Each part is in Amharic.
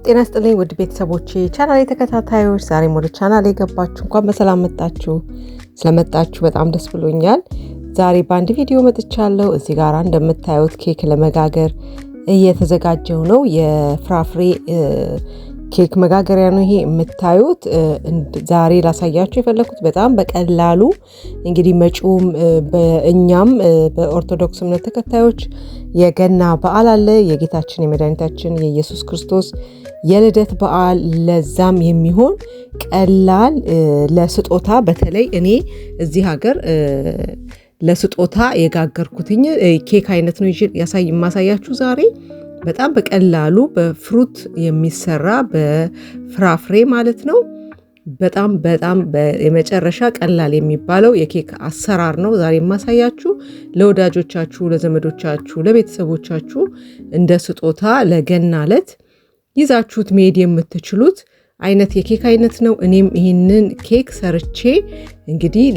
ጤና ይስጥልኝ ውድ ቤተሰቦቼ ቻናሌ ተከታታዮች፣ ዛሬም ወደ ቻናሌ ገባችሁ እንኳን በሰላም መጣችሁ። ስለመጣችሁ በጣም ደስ ብሎኛል። ዛሬ በአንድ ቪዲዮ መጥቻለሁ። እዚህ ጋር እንደምታዩት ኬክ ለመጋገር እየተዘጋጀው ነው። የፍራፍሬ ኬክ መጋገሪያ ነው ይሄ የምታዩት። ዛሬ ላሳያችሁ የፈለኩት በጣም በቀላሉ እንግዲህ መጪውም በእኛም በኦርቶዶክስ እምነት ተከታዮች የገና በዓል አለ። የጌታችን የመድኃኒታችን የኢየሱስ ክርስቶስ የልደት በዓል። ለዛም የሚሆን ቀላል ለስጦታ፣ በተለይ እኔ እዚህ ሀገር ለስጦታ የጋገርኩትኝ ኬክ አይነት ነው የማሳያችሁ ዛሬ። በጣም በቀላሉ በፍሩት የሚሰራ በፍራፍሬ ማለት ነው። በጣም የመጨረሻ ቀላል የሚባለው የኬክ አሰራር ነው ዛሬ የማሳያችሁ። ለወዳጆቻችሁ፣ ለዘመዶቻችሁ፣ ለቤተሰቦቻችሁ እንደ ስጦታ ለገና ዕለት ይዛችሁት መሄድ የምትችሉት አይነት የኬክ አይነት ነው። እኔም ይህንን ኬክ ሰርቼ እንግዲህ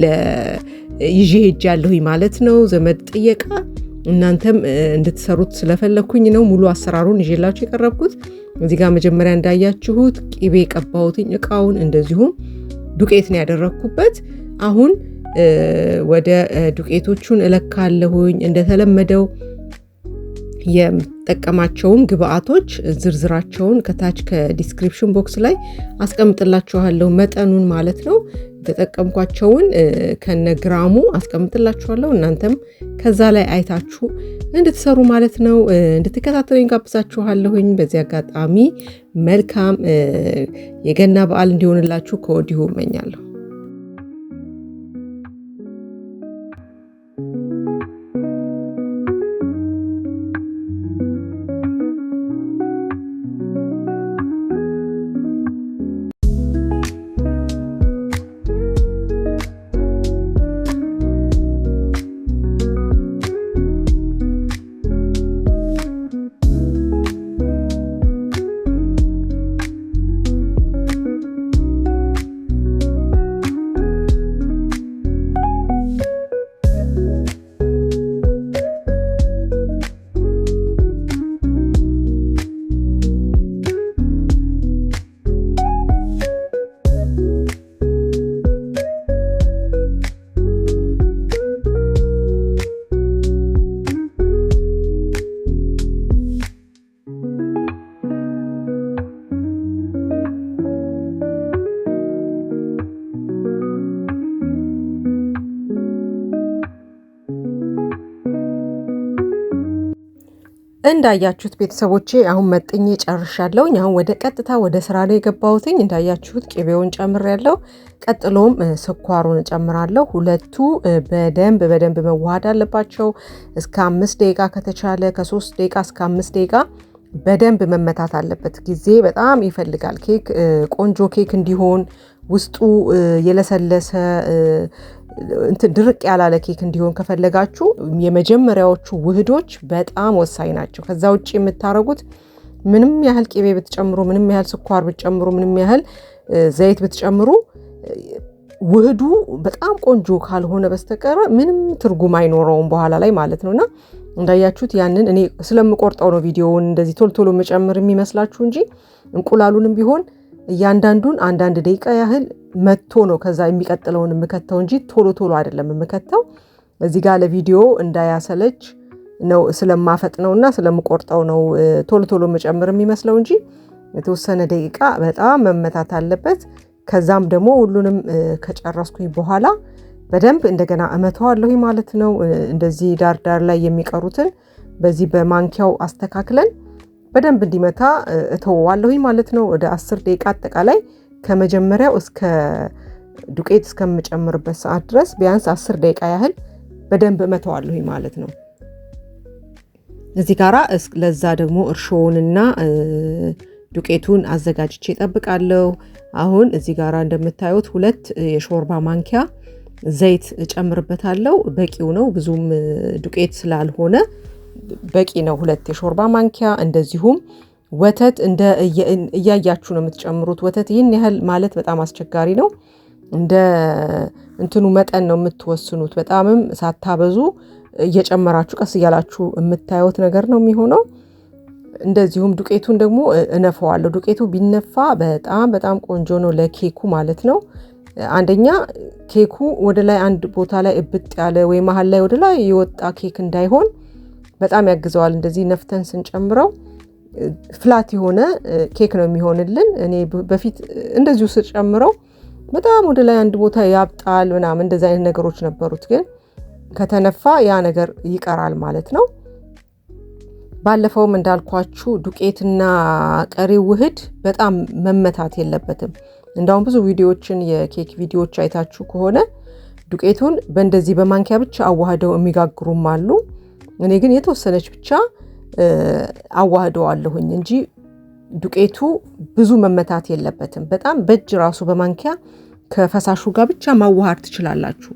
ይዤ ሄጃለሁ ማለት ነው ዘመድ ጥየቃ። እናንተም እንድትሰሩት ስለፈለኩኝ ነው ሙሉ አሰራሩን ይዤላችሁ የቀረብኩት። እዚህ ጋር መጀመሪያ እንዳያችሁት ቂቤ ቀባሁትኝ እቃውን፣ እንደዚሁም ዱቄት ነው ያደረኩበት። አሁን ወደ ዱቄቶቹን እለካለሁኝ። እንደተለመደው የምጠቀማቸውን ግብአቶች ዝርዝራቸውን ከታች ከዲስክሪፕሽን ቦክስ ላይ አስቀምጥላችኋለሁ፣ መጠኑን ማለት ነው። የተጠቀምኳቸውን ከነግራሙ አስቀምጥላችኋለሁ። እናንተም ከዛ ላይ አይታችሁ እንድትሰሩ ማለት ነው። እንድትከታተሉኝ ጋብዛችኋለሁኝ። በዚህ አጋጣሚ መልካም የገና በዓል እንዲሆንላችሁ ከወዲሁ እመኛለሁ። እንዳያችሁት ቤተሰቦቼ አሁን መጥኜ ጨርሻለሁኝ። አሁን ቀጥታ ወደ ስራ ላይ የገባሁትኝ። እንዳያችሁት ቅቤውን ጨምሬያለሁ። ቀጥሎም ስኳሩን ጨምራለሁ። ሁለቱ በደንብ መዋሃድ አለባቸው። እስከ 5 ደቂቃ ከተቻለ ከ3 ደቂቃ እስከ 5 ደቂቃ በደንብ መመታት አለበት። ጊዜ በጣም ይፈልጋል። ኬክ ቆንጆ ኬክ እንዲሆን ውስጡ የለሰለሰ ድርቅ ያላለ ኬክ እንዲሆን ከፈለጋችሁ የመጀመሪያዎቹ ውህዶች በጣም ወሳኝ ናቸው። ከዛ ውጭ የምታረጉት ምንም ያህል ቅቤ ብትጨምሩ፣ ምንም ያህል ስኳር ብትጨምሩ፣ ምንም ያህል ዘይት ብትጨምሩ ውህዱ በጣም ቆንጆ ካልሆነ በስተቀር ምንም ትርጉም አይኖረውም በኋላ ላይ ማለት ነውና እንዳያችሁት ያንን እኔ ስለምቆርጠው ነው ቪዲዮውን እንደዚህ ቶሎ መጨመር የሚመስላችሁ እንጂ እንቁላሉንም ቢሆን እያንዳንዱን አንዳንድ ደቂቃ ያህል መቶ ነው ከዛ የሚቀጥለውን የምከተው እንጂ ቶሎ አይደለም የምከተው። እዚህ ጋር ለቪዲዮ እንዳያሰለች ነው ስለማፈጥነውና ስለምቆርጠው ነው ቶሎ መጨመር የሚመስለው እንጂ የተወሰነ ደቂቃ በጣም መመታት አለበት። ከዛም ደግሞ ሁሉንም ከጨረስኩኝ በኋላ በደንብ እንደገና እመተዋለሁ ማለት ነው። እንደዚህ ዳር ላይ የሚቀሩትን በዚህ በማንኪያው አስተካክለን በደንብ እንዲመታ እተወዋለሁ ማለት ነው። ወደ 10 ደቂቃ አጠቃላይ ከመጀመሪያው እስከ ዱቄት እስከምጨምርበት ሰዓት ድረስ ቢያንስ 10 ደቂቃ ያህል በደንብ እመተዋለሁ ማለት ነው። እዚህ ጋራ ለዛ ደግሞ እርሾውንና ዱቄቱን አዘጋጅቼ እጠብቃለሁ። አሁን እዚህ ጋራ እንደምታዩት 2 የሾርባ ማንኪያ ዘይት እጨምርበታለሁ። በቂው ነው፣ ብዙም ዱቄት ስላልሆነ በቂ ነው። 2 የሾርባ ማንኪያ። እንደዚሁም ወተት እያያችሁ ነው የምትጨምሩት። ወተት ይህን ያህል ማለት በጣም አስቸጋሪ ነው። እንደ እንትኑ መጠን ነው የምትወስኑት። በጣምም ሳታበዙ እየጨመራችሁ ቀስ እያላችሁ የምታዩት ነገር ነው የሚሆነው። እንደዚሁም ዱቄቱን ደግሞ እነፋዋለሁ። ዱቄቱ ቢነፋ በጣም በጣም ቆንጆ ነው ለኬኩ ማለት ነው። አንደኛ ኬኩ ወደ ላይ አንድ ቦታ ላይ እብጥ ያለ ወይ መሀል ላይ ወደ ላይ የወጣ ኬክ እንዳይሆን በጣም ያግዘዋል። እንደዚህ ነፍተን ስንጨምረው ፍላት የሆነ ኬክ ነው የሚሆንልን። እኔ በፊት እንደዚሁ ስጨምረው በጣም ወደ ላይ አንድ ቦታ ያብጣል ምናምን እንደዚህ አይነት ነገሮች ነበሩት። ግን ከተነፋ ያ ነገር ይቀራል ማለት ነው። ባለፈውም እንዳልኳችሁ ዱቄትና ቀሪው ውህድ በጣም መመታት የለበትም። እንዳውም ብዙ ቪዲዮዎችን የኬክ ቪዲዮዎች አይታችሁ ከሆነ ዱቄቱን በእንደዚህ በማንኪያ ብቻ አዋህደው የሚጋግሩም አሉ። እኔ ግን የተወሰነች ብቻ አዋህደዋለሁኝ እንጂ ዱቄቱ ብዙ መመታት የለበትም። በጣም በእጅ ራሱ በማንኪያ ከፈሳሹ ጋር ብቻ ማዋሃድ ትችላላችሁ።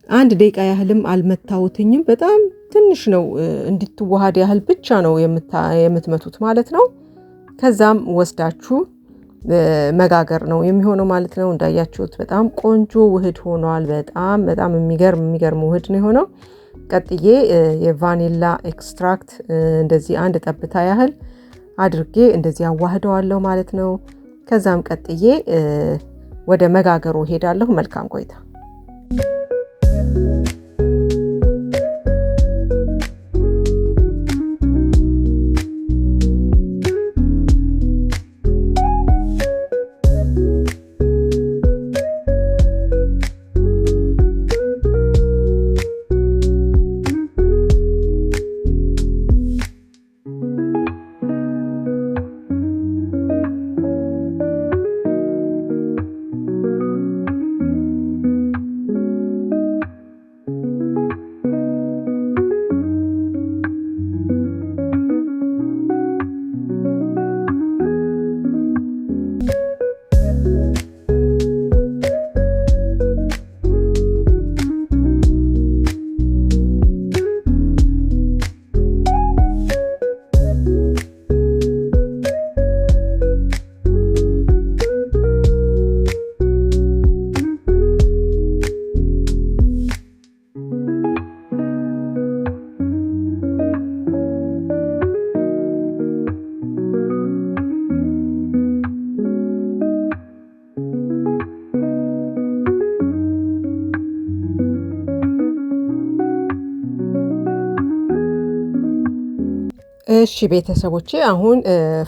1 ደቂቃ ያህልም አልመታሁትኝም። በጣም ትንሽ ነው እንድትዋሃድ ያህል ብቻ ነው የምትመቱት ማለት ነው። ከዛም ወስዳችሁ መጋገር ነው የሚሆነው ማለት ነው። እንዳያችሁት በጣም ቆንጆ ውህድ ሆኗል። በጣም በጣም የሚገርም ውህድ ነው የሆነው። ቀጥዬ የቫኒላ ኤክስትራክት እንደዚህ 1 ጠብታ ያህል አድርጌ እንደዚህ አዋህደዋለሁ ማለት ነው። ከዛም ቀጥዬ ወደ መጋገሩ ሄዳለሁ። መልካም ቆይታ። እሺ ቤተሰቦቼ አሁን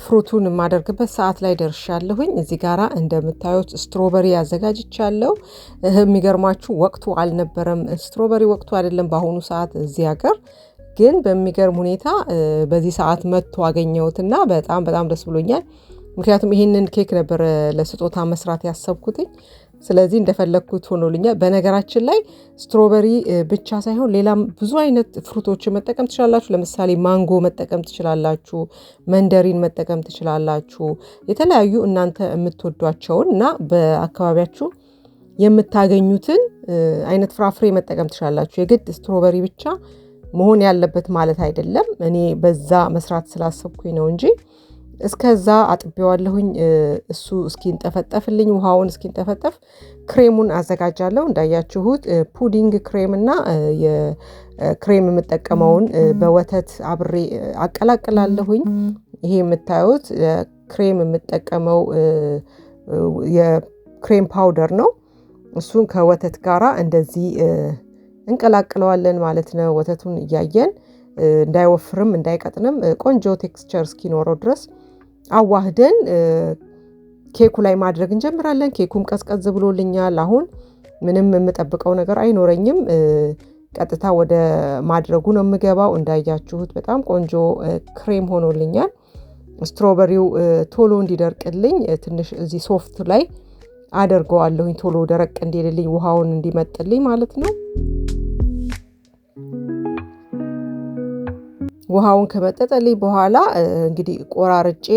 ፍሩቱን የማደርግበት ሰዓት ላይ ደርሻለሁኝ። እዚህ ጋራ እንደምታዩት ስትሮበሪ አዘጋጅቻለሁ። የሚገርማችሁ ወቅቱ አልነበረም፣ ስትሮበሪ ወቅቱ አይደለም በአሁኑ ሰዓት እዚህ ሀገር። ግን በሚገርም ሁኔታ በዚህ ሰዓት መጥቶ አገኘሁትና በጣም በጣም ደስ ብሎኛል። ምክንያቱም ይሄንን ኬክ ነበር ለስጦታ መስራት ያሰብኩትኝ። ስለዚህ እንደፈለግኩት ሆኖልኛል። በነገራችን ላይ ስትሮበሪ ብቻ ሳይሆን ሌላም ብዙ አይነት ፍሩቶችን መጠቀም ትችላላችሁ። ለምሳሌ ማንጎ መጠቀም ትችላላችሁ፣ መንደሪን መጠቀም ትችላላችሁ። የተለያዩ እናንተ የምትወዷቸውን እና በአካባቢያችሁ የምታገኙትን አይነት ፍራፍሬ መጠቀም ትችላላችሁ። የግድ ስትሮበሪ ብቻ መሆን ያለበት ማለት አይደለም። እኔ በዛ መስራት ስላሰብኩኝ ነው እንጂ እስከዛ አጥቤዋለሁኝ። እሱ እስኪንጠፈጠፍልኝ ውሃውን እስኪንጠፈጠፍ ክሬሙን አዘጋጃለሁ። እንዳያችሁት ፑዲንግ ክሬም እና የክሬም የምጠቀመውን በወተት አብሬ አቀላቅላለሁኝ። ይሄ የምታዩት ክሬም የምጠቀመው የክሬም ፓውደር ነው። እሱን ከወተት ጋራ እንደዚህ እንቀላቅለዋለን ማለት ነው። ወተቱን እያየን እንዳይወፍርም እንዳይቀጥንም ቆንጆ ቴክስቸር እስኪኖረው ድረስ አዋህደን ኬኩ ላይ ማድረግ እንጀምራለን። ኬኩም ቀዝቀዝ ብሎልኛል። አሁን ምንም የምጠብቀው ነገር አይኖረኝም። ቀጥታ ወደ ማድረጉ ነው የምገባው። እንዳያችሁት በጣም ቆንጆ ክሬም ሆኖልኛል። ስትሮበሪው ቶሎ እንዲደርቅልኝ ትንሽ እዚህ ሶፍት ላይ አደርገዋለሁኝ፣ ቶሎ ደረቅ እንዲልልኝ ውሃውን እንዲመጥልኝ ማለት ነው። ውሃውን ከመጠጠልኝ በኋላ እንግዲህ ቆራርጬ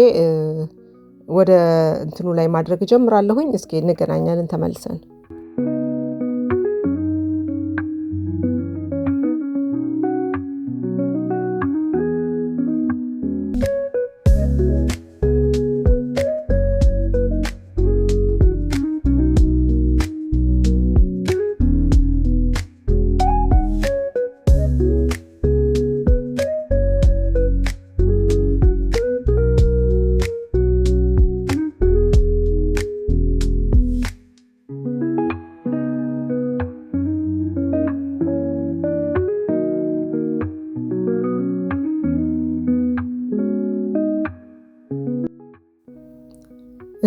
ወደ እንትኑ ላይ ማድረግ ጀምራለሁኝ። እስኪ እንገናኛለን ተመልሰን።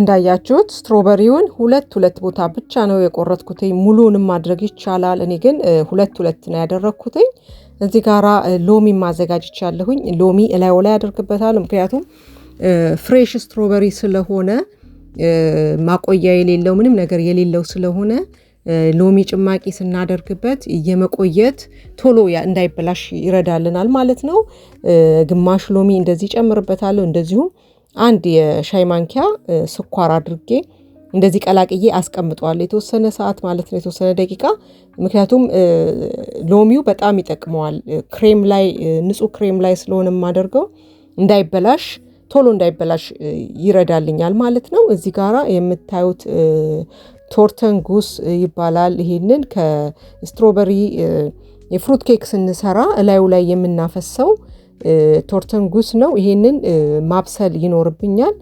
እንዳያችሁት ስትሮበሪውን ሁለት ቦታ ብቻ ነው የቆረጥኩት። ሙሉንም ማድረግ ይቻላል። እኔ ግን ሁለት ነው ያደረኩት። እዚህ ጋራ ሎሚ ማዘጋጅቻለሁኝ። ሎሚ እላዩ ላይ አደርግበታለሁ። ምክንያቱም ፍሬሽ ስትሮበሪ ስለሆነ ማቆያ የሌለው ምንም ነገር የሌለው ስለሆነ ሎሚ ጭማቂ ስናደርግበት የመቆየት ቶሎ እንዳይበላሽ ይረዳልናል ማለት ነው። ግማሽ ሎሚ እንደዚህ ጨምርበታለሁ። እንደዚሁም አንድ የሻይ ማንኪያ ስኳር አድርጌ እንደዚህ ቀላቅዬ አስቀምጠዋለሁ የተወሰነ ሰዓት ማለት ነው፣ የተወሰነ ደቂቃ። ምክንያቱም ሎሚው በጣም ይጠቅመዋል። ክሬም ላይ ንጹህ ክሬም ላይ ስለሆነ የማደርገው እንዳይበላሽ ቶሎ እንዳይበላሽ ይረዳልኛል ማለት ነው። እዚህ ጋራ የምታዩት ቶርተን ጉስ ይባላል። ይሄንን ከስትሮበሪ የፍሩት ኬክ ስንሰራ እላዩ ላይ የምናፈሰው ቶርተን ጉስ ነው። ይሄንን ማብሰል ይኖርብኛል።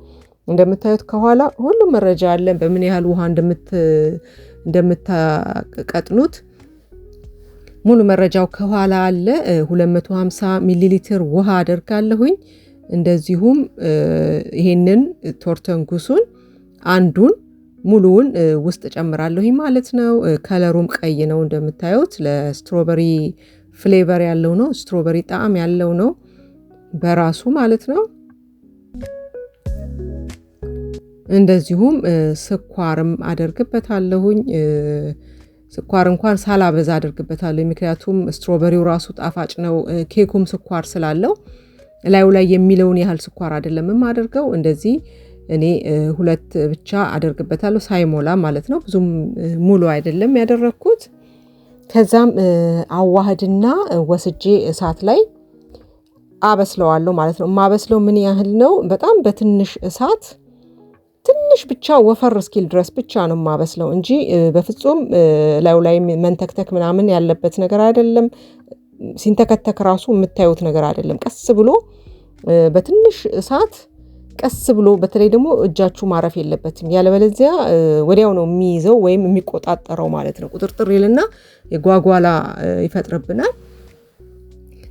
እንደምታዩት ከኋላ ሁሉም መረጃ አለን፣ በምን ያህል ውሃ እንደምታቀጥኑት ሙሉ መረጃው ከኋላ አለ። 250 ሚሊ ሊትር ውሃ አደርጋለሁኝ። እንደዚሁም ይሄንን ቶርተን ጉሱን አንዱን ሙሉውን ውስጥ ጨምራለሁ ማለት ነው። ከለሩም ቀይ ነው እንደምታዩት፣ ለስትሮበሪ ፍሌቨር ያለው ነው፣ ስትሮበሪ ጣዕም ያለው ነው በራሱ ማለት ነው። እንደዚሁም ስኳርም አደርግበታለሁኝ። ስኳር እንኳን ሳላበዛ አደርግበታለሁ፣ ምክንያቱም ስትሮበሪው ራሱ ጣፋጭ ነው። ኬኩም ስኳር ስላለው ላዩ ላይ የሚለውን ያህል ስኳር አይደለም የማደርገው። እንደዚህ እኔ 2 ብቻ አደርግበታለሁ ሳይሞላ ማለት ነው። ብዙም ሙሉ አይደለም ያደረኩት። ከዛም አዋህድና ወስጄ እሳት ላይ አበስለዋለሁ ማለት ነው። ማበስለው ምን ያህል ነው? በጣም በትንሽ እሳት ትንሽ ብቻ ወፈር እስኪል ድረስ ብቻ ነው ማበስለው እንጂ በፍጹም ላዩ ላይ መንተክተክ ምናምን ያለበት ነገር አይደለም። ሲንተከተክ ራሱ የምታዩት ነገር አይደለም። ቀስ ብሎ በትንሽ እሳት ቀስ ብሎ፣ በተለይ ደግሞ እጃችሁ ማረፍ የለበትም፣ ያለበለዚያ ወዲያው ነው የሚይዘው ወይም የሚቆጣጠረው ማለት ነው። ቁጥርጥር ይልና የጓጓላ ይፈጥርብናል።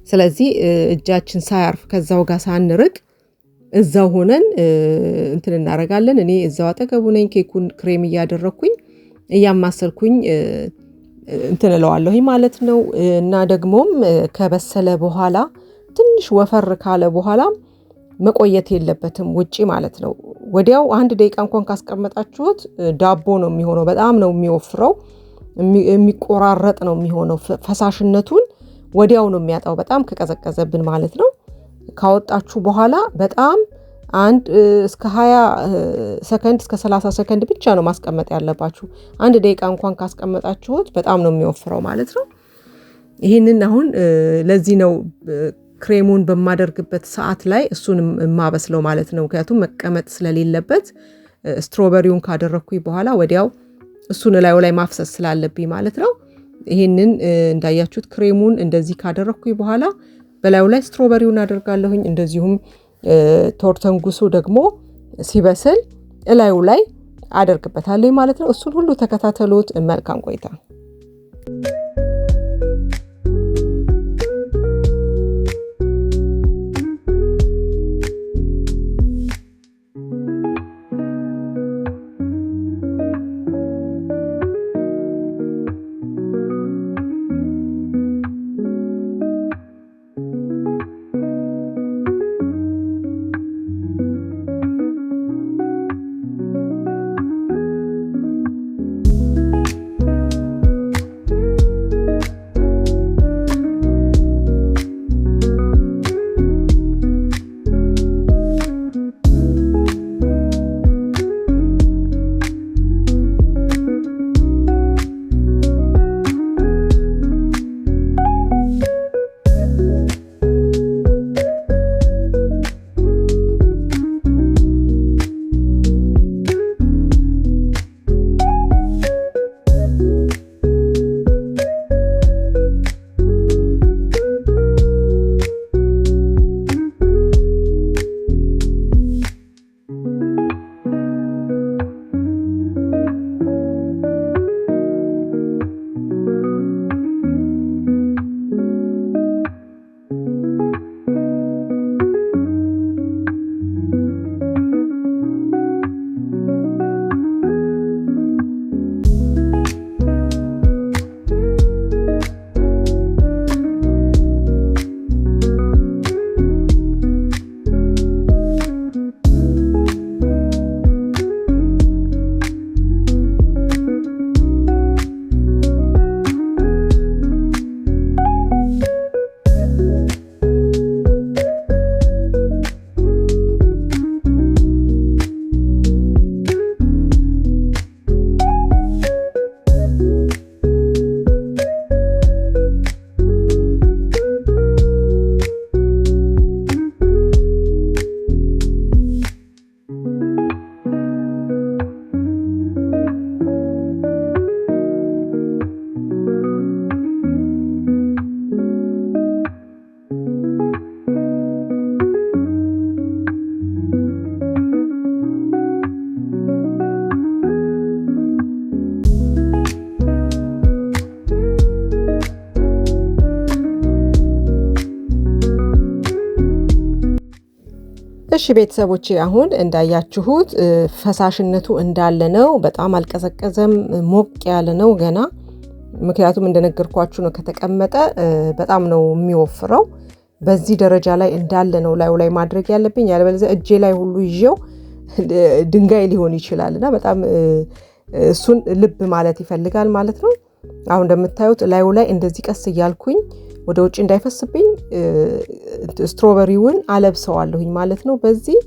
ስለዚህ እጃችን ሳያርፍ ከዛው ጋር ሳንርቅ እዛው ሆነን እንትን እናደርጋለን። እኔ እዛው አጠገቡ ነኝ። ኬኩን ክሬም እያደረኩኝ እያማሰልኩኝ እንትን እለዋለሁ ማለት ነው። እና ደግሞም ከበሰለ በኋላ ትንሽ ወፈር ካለ በኋላ መቆየት የለበትም ውጪ ማለት ነው። ወዲያው 1 ደቂቃ እንኳን ካስቀመጣችሁት ዳቦ ነው የሚሆነው። በጣም ነው የሚወፍረው፣ የሚቆራረጥ ነው የሚሆነው። ፈሳሽነቱን ወዲያው ነው የሚያጣው፣ በጣም ከቀዘቀዘብን ማለት ነው። ካወጣችሁ በኋላ በጣም 1 እስከ 20 ሰከንድ እስከ 30 ሰከንድ ብቻ ነው ማስቀመጥ ያለባችሁ። 1 ደቂቃ እንኳን ካስቀመጣችሁት በጣም ነው የሚወፍረው ማለት ነው። ይህንን አሁን ለዚህ ነው ክሬሙን በማደርግበት ሰዓት ላይ እሱን ማበስለው ማለት ነው። ምክንያቱም መቀመጥ ስለሌለበት ስትሮበሪውን ካደረኩኝ በኋላ ወዲያው እሱን ላዩ ላይ ማፍሰስ ስላለብኝ ማለት ነው። ይሄንን እንዳያችሁት ክሬሙን እንደዚህ ካደረኩኝ በኋላ በላዩ ላይ ስትሮበሪውን አደርጋለሁኝ። እንደዚሁም ቶርተን ጉሱ ደግሞ ሲበስል እላዩ ላይ አደርግበታለሁ ማለት ነው። እሱን ሁሉ ተከታተሉት። መልካም ቆይታ። እሺ ቤተሰቦቼ አሁን እንዳያችሁት ፈሳሽነቱ እንዳለ ነው። በጣም አልቀዘቀዘም፣ ሞቅ ያለ ነው ገና። ምክንያቱም እንደነገርኳችሁ ነው ከተቀመጠ በጣም ነው የሚወፍረው። በዚህ ደረጃ ላይ እንዳለ ነው ላዩ ላይ ማድረግ ያለብኝ። ያለበለዚያ እጄ ላይ ሁሉ ይዤው ድንጋይ ሊሆን ይችላልና በጣም እሱን ልብ ማለት ይፈልጋል ማለት ነው። አሁን እንደምታዩት ላዩ ላይ እንደዚህ ቀስ እያልኩኝ ወደ ውጭ እንዳይፈስብኝ ስትሮበሪውን አለብሰዋለሁኝ ማለት ነው። በዚህ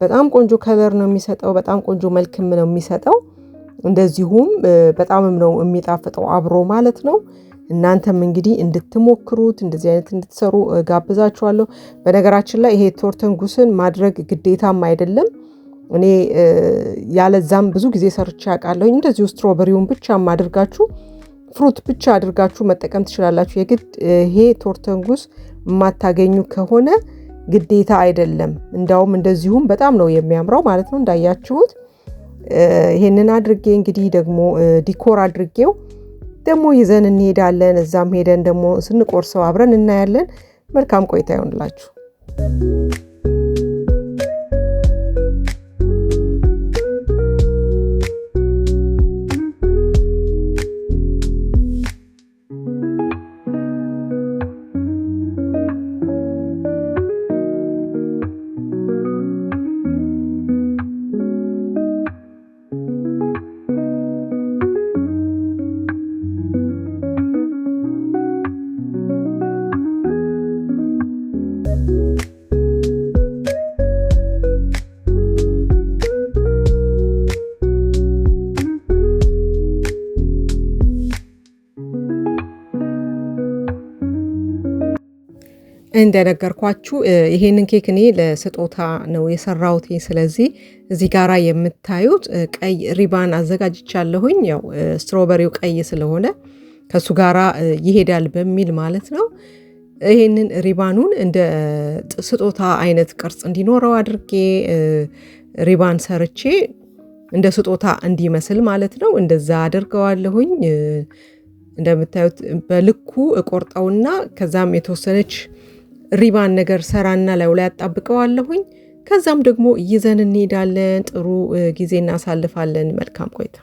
በጣም ቆንጆ ከለር ነው የሚሰጠው፣ በጣም ቆንጆ መልክም ነው የሚሰጠው። እንደዚሁም በጣምም ነው የሚጣፍጠው አብሮ ማለት ነው። እናንተም እንግዲህ እንድትሞክሩት እንደዚህ አይነት እንድትሰሩ ጋብዛችኋለሁ። በነገራችን ላይ ይሄ ቶርተንጉስን ማድረግ ግዴታም አይደለም። እኔ ያለዛም ብዙ ጊዜ ሰርቼ አውቃለሁኝ። እንደዚሁ ስትሮበሪውን ብቻ አድርጋችሁ ፍሩት ብቻ አድርጋችሁ መጠቀም ትችላላችሁ። የግድ ይሄ ቶርተንጉስ የማታገኙ ከሆነ ግዴታ አይደለም። እንዳውም እንደዚሁም በጣም ነው የሚያምረው ማለት ነው። እንዳያችሁት ይሄንን አድርጌ እንግዲህ ደግሞ ዲኮር አድርጌው ደግሞ ይዘን እንሄዳለን። እዛም ሄደን ደግሞ ስንቆርሰው አብረን እናያለን። መልካም ቆይታ ይሆንላችሁ። እንደነገርኳችሁ ይሄንን ኬክ እኔ ለስጦታ ነው የሰራሁት። ስለዚህ እዚህ ጋራ የምታዩት ቀይ ሪባን አዘጋጅቻለሁኝ። ያው ስትሮበሪው ቀይ ስለሆነ ከሱ ጋራ ይሄዳል በሚል ማለት ነው። ይሄንን ሪባኑን እንደ ስጦታ አይነት ቅርጽ እንዲኖረው አድርጌ ሪባን ሰርቼ እንደ ስጦታ እንዲመስል ማለት ነው እንደዛ አድርገዋለሁኝ። እንደምታዩት በልኩ እቆርጠውና ከዛም የተወሰነች ሪባን ነገር ሰራና ላዩ ላይ አጣብቀዋለሁኝ። ከዛም ደግሞ ይዘን እንሄዳለን። ጥሩ ጊዜ እናሳልፋለን። መልካም ቆይታ